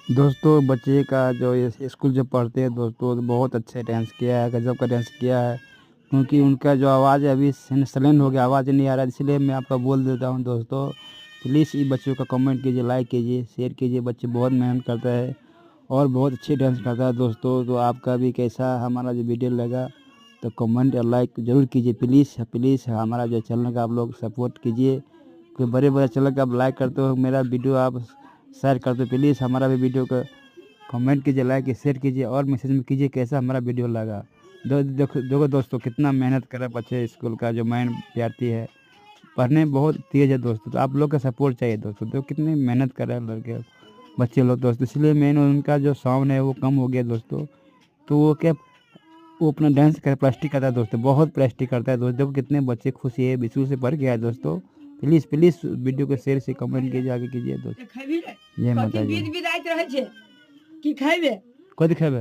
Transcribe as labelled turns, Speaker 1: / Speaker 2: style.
Speaker 1: दोस्तों बच्चे का जो ये स्कूल जो पढ़ते हैं दोस्तों तो बहुत अच्छे डांस किया है, गजब का डांस किया है। क्योंकि उनका जो आवाज़ है अभी साइलेंट हो गया, आवाज़ नहीं आ रहा है, इसलिए मैं आपको बोल देता हूँ दोस्तों। प्लीज़ इस बच्चों का कमेंट कीजिए, लाइक कीजिए, शेयर कीजिए। बच्चे बहुत मेहनत करता है और बहुत अच्छे डांस करता है दोस्तों। तो आपका भी कैसा हमारा जो वीडियो लगा तो कमेंट और लाइक ज़रूर कीजिए। प्लीज़ प्लीज़ हमारा जो चैनल का आप लोग सपोर्ट कीजिए। कोई बड़े बड़े चैनल का आप लाइक करते हो, मेरा वीडियो आप शेयर करते हो, प्लीज़ हमारा भी वीडियो को कमेंट कीजिए, लाइक शेयर कीजिए और मैसेज में कीजिए कैसा हमारा वीडियो लगा। देखो देखो दोस्तों कितना मेहनत कर रहे हैं बच्चे, स्कूल का जो मैन विद्यार्थी है पढ़ने में बहुत तेज़ है दोस्तों। तो आप लोग का सपोर्ट चाहिए दोस्तों। तो कितनी मेहनत कर रहे हैं लड़के बच्चे लोग दोस्तों, इसलिए मेन उनका जो साउंड है वो कम हो गया दोस्तों। तो वो क्या, वो अपना डांस कर प्लास्टिक करता है दोस्तों, बहुत प्लास्टिक करता है दोस्तों। देखो कितने बच्चे खुश है, विशु से पढ़ के आए दोस्तों। प्लीज़ प्लीज़ वीडियो को शेयर से कमेंट कीजिए, आगे कीजिए दोस्तों। जय माता दी। कथी दिखाइबे?